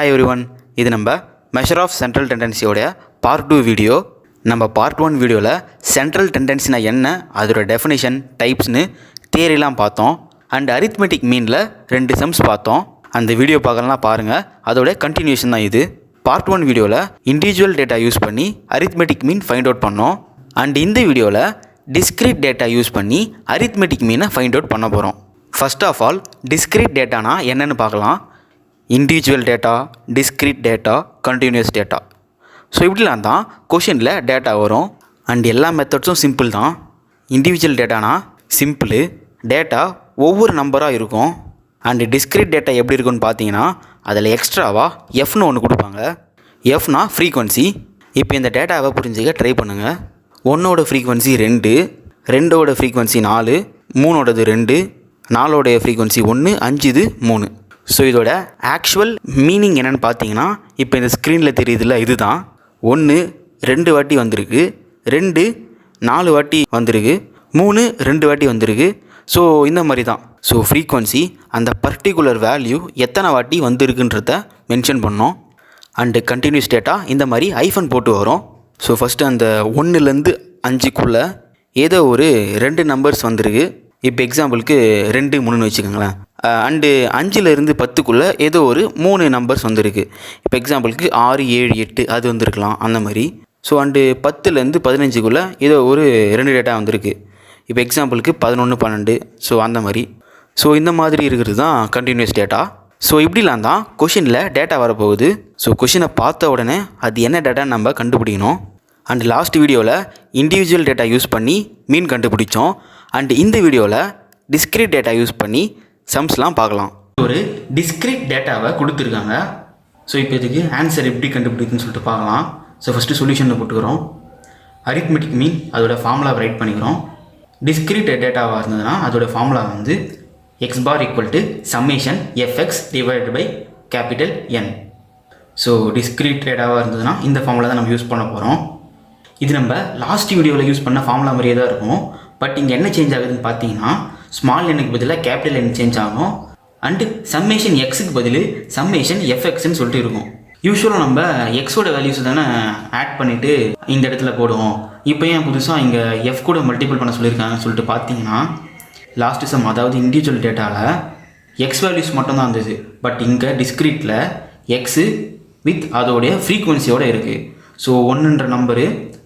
Hi everyone, இது நம்ம measure of central டெண்டன்சியோட பார்ட் 2 வீடியோ. நம்ம பார்ட் 1 வீடியோவில் சென்ட்ரல் டெண்டன்சினா என்ன, அதோட டெஃபினிஷன், டைப்ஸ்னு தியரிலாம் பார்த்தோம். அண்ட் அரித்மெட்டிக் மீனில் 2 சம்ஸ் பார்த்தோம். அந்த வீடியோ பார்க்கலாம் பாருங்கள், அதோட கண்டினியூஷன் தான் இது. பார்ட் 1 வீடியோவில் இண்டிவிஜுவல் டேட்டா யூஸ் பண்ணி அரித்மெட்டிக் மீன் ஃபைண்ட் அவுட் பண்ணோம். அண்ட் இந்த வீடியோவில் டிஸ்க்ரீட் டேட்டா யூஸ் பண்ணி அரித்மெட்டிக் மீனை ஃபைண்ட் அவுட் பண்ண போகிறோம். ஃபர்ஸ்ட் ஆஃப் ஆல் டிஸ்க்ரீட் டேட்டானா என்னென்னு பார்க்கலாம். Individual data, discrete data, continuous data. So இப்படிலாம் தான் கொஷினில் டேட்டா வரும். அண்ட் எல்லா மெத்தட்ஸும் சிம்பிள் தான். இண்டிவிஜுவல் டேட்டானா சிம்பிள், டேட்டா ஒவ்வொரு நம்பராக இருக்கும். அண்டு டிஸ்க்ரீட் டேட்டா எப்படி இருக்குன்னு பார்த்தீங்கன்னா அதில் எக்ஸ்ட்ராவாக எஃப்னு ஒன்று கொடுப்பாங்க. எஃப்னா ஃப்ரீக்வன்சி. இப்போ இந்த டேட்டாவை புரிஞ்சிக்க ட்ரை பண்ணுங்கள். 1ஓட ஃப்ரீக்வன்சி 2, 2ஓட ஃப்ரீக்வன்சி 4, 3ஓடது 2, 4ஓடைய ஃப்ரீக்வன்சி 1, 5இது 3. ஸோ இதோட ஆக்சுவல் மீனிங் என்னென்னு பார்த்தீங்கன்னா இப்போ இந்த ஸ்க்ரீனில் தெரியுதுல்ல, இது தான். 1 2 வாட்டி வந்திருக்கு, 2 4 வாட்டி வந்திருக்கு, 3 2 வாட்டி வந்திருக்கு. ஸோ இந்த மாதிரி தான். ஸோ ஃப்ரீக்வன்சி அந்த பர்டிகுலர் வேல்யூ எத்தனை வாட்டி வந்திருக்குன்றத மென்ஷன் பண்ணோம். அண்டு கண்டினியூஸ் டேட்டா இந்த மாதிரி ஐஃபன் போட்டு வரும். ஸோ ஃபஸ்ட்டு அந்த 1லேருந்து 5க்குள்ளே ஏதோ ஒரு 2 நம்பர்ஸ் வந்திருக்கு. இப்போ எக்ஸாம்பிளுக்கு 2 3ன்னு வச்சுக்கோங்களேன். அண்டு 5லேருந்து 10க்குள்ளே ஏதோ ஒரு 3 நம்பர்ஸ் வந்திருக்கு. இப்போ எக்ஸாம்பிளுக்கு 6 7 8 அது வந்திருக்கலாம், அந்த மாதிரி. ஸோ அண்டு 10லேருந்து 15க்குள்ளே ஏதோ ஒரு 2 டேட்டா வந்திருக்கு. இப்போ எக்ஸாம்பிளுக்கு 11 12. ஸோ அந்த மாதிரி. ஸோ இந்த மாதிரி இருக்கிறது தான் கண்டினியூஸ் டேட்டா. ஸோ இப்படிலாம் தான் கொஷினில் டேட்டா வரப்போகுது. ஸோ கொஷினை பார்த்த உடனே அது என்ன டேட்டான்னு நம்ம கண்டுபிடிக்கணும். அண்ட் லாஸ்ட் வீடியோவில் இண்டிவிஜுவல் டேட்டா யூஸ் பண்ணி மீன் கண்டுபிடிச்சோம். அண்ட் இந்த வீடியோவில் டிஸ்க்ரீட் டேட்டா யூஸ் பண்ணி சம்ஸ்லாம் பார்க்கலாம். ஒரு டிஸ்க்ரீட் டேட்டாவை கொடுத்துருக்காங்க. ஸோ இப்போ இதுக்கு ஆன்சர் எப்படி கண்டுபிடிக்குன்னு சொல்லிட்டு பார்க்கலாம். ஸோ ஃபஸ்ட்டு சொல்யூஷனில் போட்டுக்கிறோம். அரித்மெட்டிக் மீன் அதோட ஃபார்முலாவை ரைட் பண்ணிக்கிறோம். டிஸ்க்ரீட் டேட்டாவாக இருந்ததுன்னா அதோட ஃபார்முலா வந்து x bar equal to summation fx divided by capital N. So discrete டேட்டாவாக இருந்ததுன்னா இந்த ஃபார்முலா தான் நம்ம யூஸ் பண்ண போகிறோம். இது நம்ம லாஸ்ட் வீடியோவில் யூஸ் பண்ண ஃபார்முலா மாதிரியே தான் இருக்கும். பட் இங்கே என்ன சேஞ்ச் ஆகுதுன்னு பார்த்தீங்கன்னா ஸ்மால் எண்ணுக்கு பதிலாக கேபிட்டல் என் சேஞ்ச் ஆகும். அண்டு சம்மேஷன் எக்ஸுக்கு பதில் சம்மேஷன் எஃப்எக்ஸ்ன்னு சொல்லிட்டு இருக்கும். யூஸ்வலாக நம்ம எக்ஸோட வேல்யூஸ் தானே ஆட் பண்ணிவிட்டு இந்த இடத்துல போடுவோம். இப்போ ஏன் புதுசாக இங்கே எஃப் கூட மல்டிபிள் பண்ண சொல்லியிருக்காங்கன்னு சொல்லிட்டு பார்த்தீங்கன்னா லாஸ்ட்டு சம், அதாவது இண்டிவிஜுவல் டேட்டாவில் எக்ஸ் வேல்யூஸ் மட்டும்தான் இருந்தது. பட் இங்கே டிஸ்க்ரீட்டில் எக்ஸு வித் அதோடைய ஃப்ரீக்வன்சியோடு இருக்குது. ஸோ 1ன்ற நம்பரு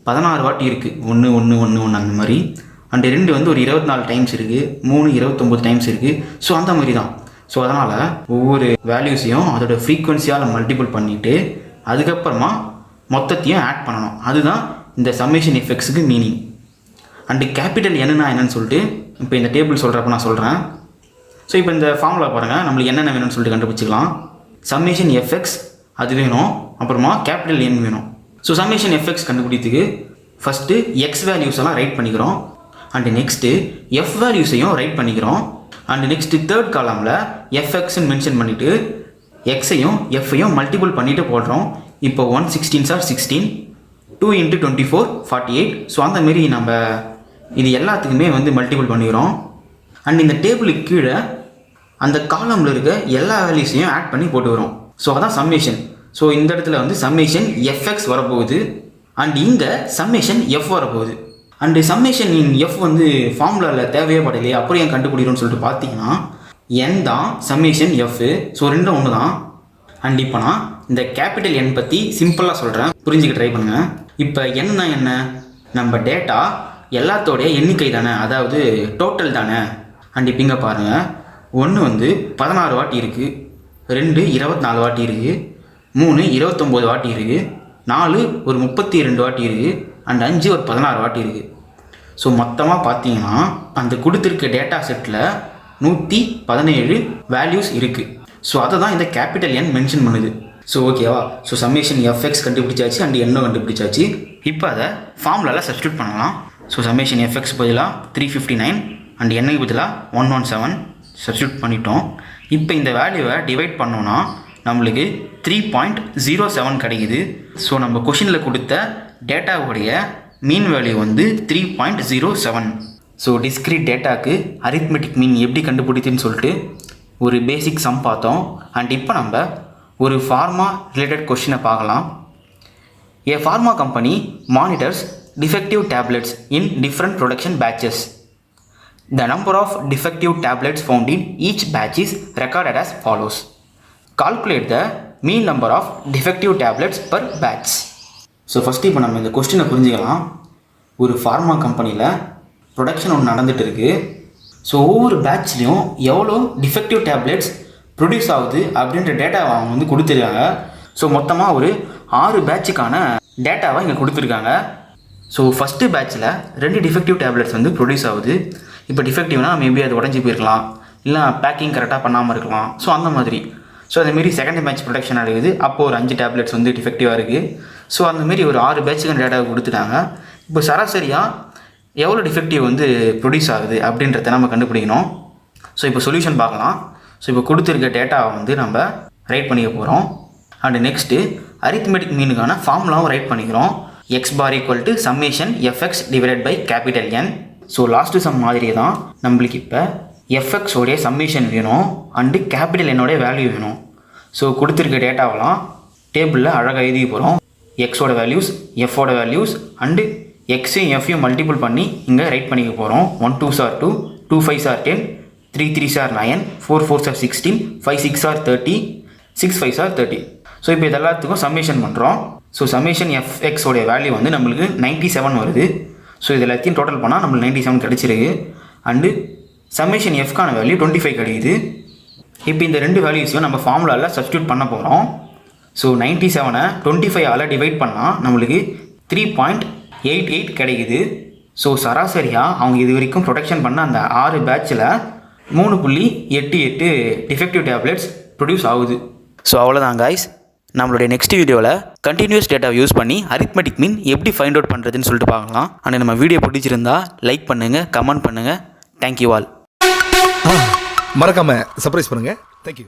16 வாட்டி இருக்குது. 1 1 1 1 அந்த மாதிரி. அண்டு 2 வந்து ஒரு 24 டைம்ஸ் இருக்குது, 3 29 டைம்ஸ் இருக்குது. ஸோ அந்த மாதிரி தான். ஸோ அதனால் ஒவ்வொரு வேல்யூஸையும் அதோட ஃப்ரீக்வன்சியால் மல்டிபிள் பண்ணிவிட்டு அதுக்கப்புறமா மொத்தத்தையும் ஆட் பண்ணணும். அதுதான் இந்த சம்மேஷன் எஃப்எக்ஸுக்கு மீனிங். அண்டு கேபிட்டல் என்னன்னு சொல்லிட்டு இப்போ இந்த டேபிள் சொல்கிறப்ப நான் சொல்கிறேன். ஸோ இப்போ இந்த ஃபார்முலா பாருங்கள், நம்மளுக்கு என்னென்ன வேணும்னு சொல்லிட்டு கண்டுபிடிச்சிக்கலாம். சம்மேஷன் எஃப்எக்ஸ் அது வேணும், அப்புறமா கேபிட்டல் என் வேணும். ஸோ சம்மேஷன் எஃப்எக்ஸ் கண்டுபிடித்துக்கு ஃபஸ்ட்டு எக்ஸ் வேல்யூஸ் எல்லாம் ரைட் பண்ணிக்கிறோம். அண்டு நெக்ஸ்ட்டு எஃப் வேல்யூஸையும் ரைட் பண்ணிக்கிறோம். அண்டு நெக்ஸ்ட்டு தேர்ட் காலமில் எஃப்எக்ஸ்ன்னு மென்ஷன் பண்ணிவிட்டு எக்ஸையும் எஃப்ஐயும் மல்டிபிள் பண்ணிவிட்டு போடுறோம். இப்போ 1 16s are 16, 2 × 24 48. ஸோ அந்த மாரி நம்ம இது எல்லாத்துக்குமே வந்து மல்டிபிள் பண்ணிக்கிறோம். அண்ட் இந்த டேபிளுக்கு கீழே அந்த காலமில் இருக்க எல்லா வேல்யூஸையும் ஆட் பண்ணி போட்டுக்கிறோம். ஸோ அதான் சம்மேஷன். ஸோ இந்த இடத்துல வந்து சம்மேஷன் எஃப்எக்ஸ் வரப்போகுது. அண்ட் இங்கே சம்மேஷன் எஃப் வரப்போகுது. அண்டு சம்மேஷன் எஃப் வந்து ஃபார்முலாவில் தேவையே படலையே, அப்புறம் ஏன் கண்டுபிடிக்கணும்னு சொல்லிட்டு பார்த்தீங்கன்னா என் தான் சம்மேஷன் எஃப். ஸோ 2 ஒன்று தான். அண்ட் இப்போ நான் இந்த கேபிட்டல் என் பற்றி சிம்பிளாக சொல்கிறேன், புரிஞ்சுக்க ட்ரை பண்ணுங்கள். இப்போ என்ன என்ன நம்ம டேட்டா எல்லாத்தோடைய எண்ணிக்கை தானே, அதாவது டோட்டல் தானே. அண்ட் இப்போ இங்கே பாருங்கள், 1 வந்து 16 வாட்டி இருக்குது, 2 24 வாட்டி இருக்குது, 3 29 வாட்டி இருக்குது, 4 ஒரு 32 வாட்டி இருக்குது, அண்ட் 5 ஒரு 16 வாட்டி இருக்குது. ஸோ மொத்தமாக பார்த்தீங்கன்னா அந்த கொடுத்துருக்க டேட்டா செட்டில் 117 வேல்யூஸ் இருக்குது. ஸோ அதை தான் இந்த கேபிட்டல் என் மென்ஷன் பண்ணுது. ஸோ ஓகேவா. ஸோ சம்மேஷன் எஃப்எக்ஸ் கண்டுபிடிச்சாச்சு, அண்ட் என்னோ கண்டுபிடிச்சாச்சு. இப்போ அதை ஃபார்முலாவில் சப்ஸ்டியூட் பண்ணலாம். ஸோ சம்மேஷன் எஃப்எக்ஸ் பதிலாக 359 அண்ட் என்னைக்கு பதிலாக 117 சப்ஸ்டியூட் பண்ணிட்டோம். இப்போ இந்த வேல்யூவை டிவைட் பண்ணோன்னா நம்மளுக்கு 3.07 கிடைக்குது. ஸோ நம்ம கொஷினில் கொடுத்த டேட்டாவுடைய மீன் வேல்யூ வந்து 3.07. ஸோ டிஸ்க்ரீட் டேட்டாவுக்கு அரித்மெட்டிக் மீன் எப்படி கண்டுபிடித்துன்னு சொல்லிட்டு ஒரு பேசிக் சம் பார்த்தோம். அண்ட் இப்போ நம்ம ஒரு ஃபார்மா ரிலேட்டட் கொஸ்டினை பார்க்கலாம். A pharma company monitors defective tablets in different production batches. The number of defective tablets found in each batch is recorded as follows. Calculate the mean number of defective tablets per batch. So first இப்போ நம்ம இந்த கொஸ்டினை புரிஞ்சுக்கலாம். ஒரு pharma கம்பெனியில் production ஒன்று நடந்துகிட்டு இருக்குது. ஸோ ஒவ்வொரு பேட்ச்லேயும் எவ்வளோ டிஃபெக்டிவ் டேப்லெட்ஸ் ப்ரொடியூஸ் ஆகுது அப்படின்ற டேட்டாவை அவங்க வந்து கொடுத்துருக்காங்க. ஸோ மொத்தமாக ஒரு 6 பேட்சுக்கான டேட்டாவை இங்கே கொடுத்துருக்காங்க. ஸோ ஃபஸ்ட்டு பேட்சில் 2 டிஃபெக்டிவ் டேப்லெட்ஸ் வந்து ப்ரொடியூஸ் ஆகுது. இப்போ டிஃபெக்டிவ்னா மேபி அது உடஞ்சி போயிருக்கலாம், இல்லை பேக்கிங் கரெக்டாக பண்ணாமல் இருக்கலாம். ஸோ அந்த மாதிரி. ஸோ அதேமாரி செகண்ட் பேட்ச் ப்ரொடக்ஷன் நடக்குது. அப்போது ஒரு 5 டேப்லெட்ஸ் வந்து டிஃபெக்டிவாக இருக்குது. ஸோ அந்தமாரி ஒரு 6 பேட்சுக்கான டேட்டாவை கொடுத்துட்டாங்க. இப்போ சராசரியாக எவ்வளோ டிஃபெக்டிவ் வந்து ப்ரொடியூஸ் ஆகுது அப்படின்றத நம்ம கண்டுபிடிக்கணும். ஸோ இப்போ சொல்யூஷன் பார்க்கலாம். ஸோ இப்போ கொடுத்துருக்க டேட்டாவை வந்து நம்ம ரைட் பண்ணிக்க போகிறோம். அண்ட் நெக்ஸ்ட்டு அரித்மெட்டிக் மீனுக்கான ஃபார்முலாவும் ரைட் பண்ணிக்கிறோம். x bar equal to summation fx divided by capital N. So last sum மாதிரியே தான் நம்மளுக்கு இப்போ fx உடைய சம்மேஷன் வேணும் அண்டு கேபிட்டல் என்னோடைய வேல்யூ வேணும். ஸோ கொடுத்துருக்க டேட்டாவெலாம் டேபிளில் அழகாக எழுதி போகிறோம். எக்ஸோட வேல்யூஸ், எஃபோட வேல்யூஸ் அண்டு எக்ஸையும் எஃப்ஐயும் மல்டிபிள் பண்ணி இங்கே ரைட் பண்ணிக்க போகிறோம். 1 2s are 2, 2 5s are 10, 3 3s are 9, 4 4s are 16, 5 6s are 30, 6 5s are 30. So இப்போ இது எல்லாத்துக்கும் சம்மேஷன் பண்ணுறோம். ஸோ சம்மேஷன் எஃப்எக்ஸோடைய வேல்யூ வந்து நம்மளுக்கு 97 வருது. ஸோ இது எல்லாத்தையும் டோட்டல் பண்ணால் நம்மளுக்கு 97 கிடச்சிருக்கு. அண்டு சம்மேஷன் எஃப்கான வேல்யூ 25 கிடைக்குது. இப்போ இந்த 2 வேல்யூஸையும் நம்ம ஃபார்முலாவில் சப்ஸ்டியூட் பண்ண போகிறோம். ஸோ 97 25ஆல் டிவைட் பண்ணால் நம்மளுக்கு 3.88 கிடைக்குது. ஸோ சராசரியாக அவங்க இது வரைக்கும் ப்ரொடக்ஷன் பண்ண அந்த 6 பேட்சில் 3.88 டிஃபெக்டிவ் டேப்லெட்ஸ் ப்ரொடியூஸ் ஆகுது. ஸோ அவ்வளோதான் காய்ஸ். நம்மளுடைய நெக்ஸ்ட் வீடியோவில் கண்டினியூஸ் டேட்டாவை யூஸ் பண்ணி அரித்மெட்டிக் மீன் எப்படி ஃபைண்ட் அவுட் பண்ணுறதுன்னு சொல்லிட்டு பார்க்கலாம். ஆனால் நம்ம வீடியோ பிடிச்சிருந்தா லைக் பண்ணுங்கள், கமெண்ட் பண்ணுங்கள். Thank you all. மறக்காமல் சர்ப்ரைஸ் பண்ணுங்கள். தேங்க்யூ.